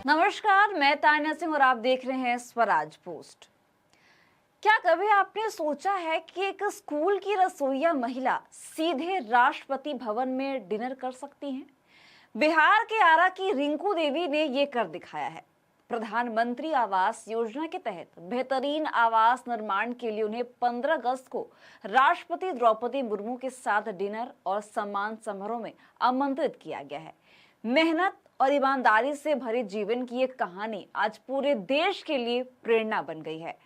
नमस्कार, मैं तान्या सिंह और आप देख रहे हैं स्वराज पोस्ट। क्या कभी आपने सोचा है कि एक स्कूल की रसोइया महिला सीधे राष्ट्रपति भवन में डिनर कर सकती हैं? बिहार के आरा की रिंकू देवी ने ये कर दिखाया है। प्रधानमंत्री आवास योजना के तहत बेहतरीन आवास निर्माण के लिए उन्हें 15 अगस्त को राष्ट्रपति द्रौपदी मुर्मू के साथ डिनर और सम्मान समारोह में आमंत्रित किया गया है। मेहनत और ईमानदारी से भरे जीवन की एक कहानी आज पूरे देश के लिए प्रेरणा बन गई है।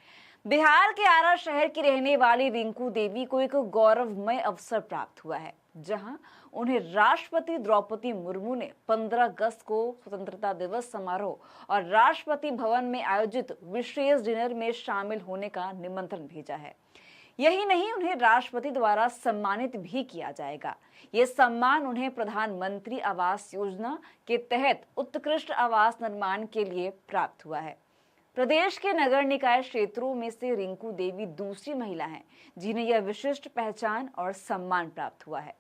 बिहार के आरा शहर की रहने वाली रिंकू देवी को एक गौरवमय अवसर प्राप्त हुआ है, जहां उन्हें राष्ट्रपति द्रौपदी मुर्मू ने 15 अगस्त को स्वतंत्रता दिवस समारोह और राष्ट्रपति भवन में आयोजित विशेष डिनर में शामिल होने का निमंत्रण भेजा है। यही नहीं, उन्हें राष्ट्रपति द्वारा सम्मानित भी किया जाएगा। ये सम्मान उन्हें प्रधानमंत्री आवास योजना के तहत उत्कृष्ट आवास निर्माण के लिए प्राप्त हुआ है। प्रदेश के नगर निकाय क्षेत्रों में से रिंकू देवी दूसरी महिला हैं जिन्हें यह विशिष्ट पहचान और सम्मान प्राप्त हुआ है।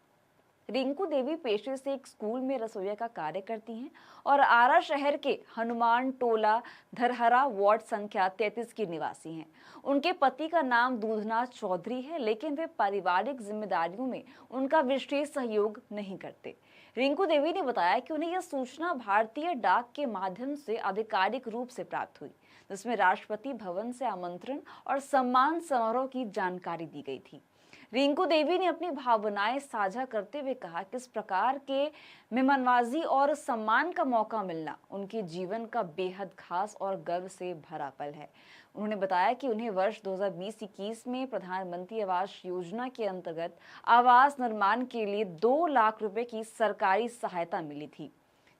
रिंकू देवी पेशे से एक स्कूल में रसोइया का कार्य करती हैं और आरा शहर के हनुमान टोला धरहरा वार्ड संख्या 33 की निवासी हैं। उनके पति का नाम दूधनाथ चौधरी है, लेकिन वे पारिवारिक जिम्मेदारियों में उनका विशेष सहयोग नहीं करते। रिंकू देवी ने बताया कि उन्हें यह सूचना भारतीय डाक के माध्यम से आधिकारिक रूप से प्राप्त हुई, जिसमें राष्ट्रपति भवन से आमंत्रण और सम्मान समारोह की जानकारी दी गई थी। रिंकू देवी ने अपनी भावनाएं साझा करते हुए कहा कि इस प्रकार के मेहमानवाजी और सम्मान का मौका मिलना उनके जीवन का बेहद खास और गर्व से भरा पल है। उन्होंने बताया कि उन्हें वर्ष 2020-21 में प्रधानमंत्री आवास योजना के अंतर्गत आवास निर्माण के लिए 2 लाख रुपए की सरकारी सहायता मिली थी,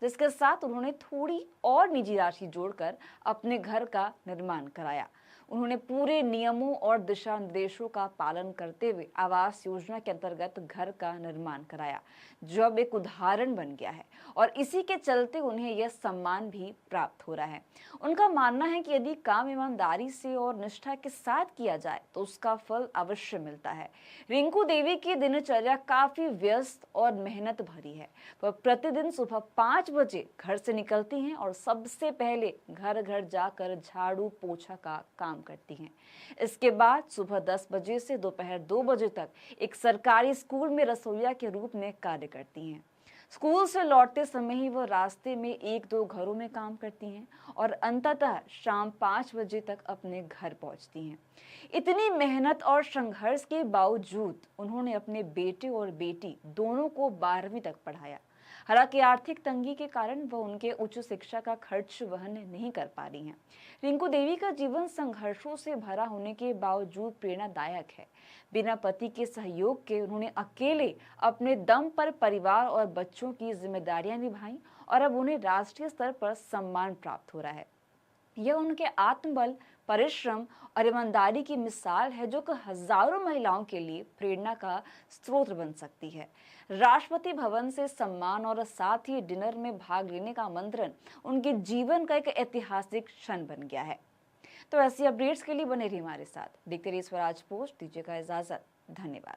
जिसके साथ उन्होंने थोड़ी और निजी राशि जोड़कर अपने घर का निर्माण कराया। उन्होंने पूरे नियमों और दिशा निर्देशों का पालन करते हुए आवास योजना के अंतर्गत घर का निर्माण कराया, जो अब एक उदाहरण बन गया है और इसी के चलते उन्हें यह सम्मान भी प्राप्त हो रहा है। उनका मानना है कि यदि काम ईमानदारी से और निष्ठा के साथ किया जाए तो उसका फल अवश्य मिलता है। रिंकू देवी की दिनचर्या काफी व्यस्त और मेहनत भरी है। वह प्रतिदिन सुबह 5 बजे घर से निकलती हैं और सबसे पहले घर घर जाकर झाड़ू पोछा का काम करती हैं। इसके बाद सुबह 10 बजे से दोपहर 2 बजे तक एक सरकारी स्कूल में रसोइया के रूप में कार्य करती हैं। स्कूल से लौटते समय ही वह रास्ते में 1-2 घरों में काम करती हैं और अंततः शाम 5 बजे तक अपने घर पहुंचती हैं। इतनी मेहनत और संघर्ष के बावजूद उन्होंने अपने बेटे और बेटी दोनों को 12वीं तक पढ़ाया। हालांकि आर्थिक तंगी के कारण वह उनके उच्च शिक्षा का खर्च वहन नहीं कर पा रही हैं। रिंकू देवी का जीवन संघर्षों से भरा होने के बावजूद प्रेरणादायक है। बिना पति के सहयोग के उन्होंने अकेले अपने दम पर परिवार और बच्चों की जिम्मेदारियां निभाई और अब उन्हें राष्ट्रीय स्तर पर सम्मान प्राप्त हो रहा है। यह उनके आत्मबल, परिश्रम और ईमानदारी की मिसाल है, जो कि हजारों महिलाओं के लिए प्रेरणा का स्रोत बन सकती है। राष्ट्रपति भवन से सम्मान और साथ ही डिनर में भाग लेने का आमंत्रण उनके जीवन का एक ऐतिहासिक क्षण बन गया है। तो ऐसी अपडेट्स के लिए बने रहिए हमारे साथ, देखते रहिए स्वराज पोस्ट। दीजिएगा इजाजत, धन्यवाद।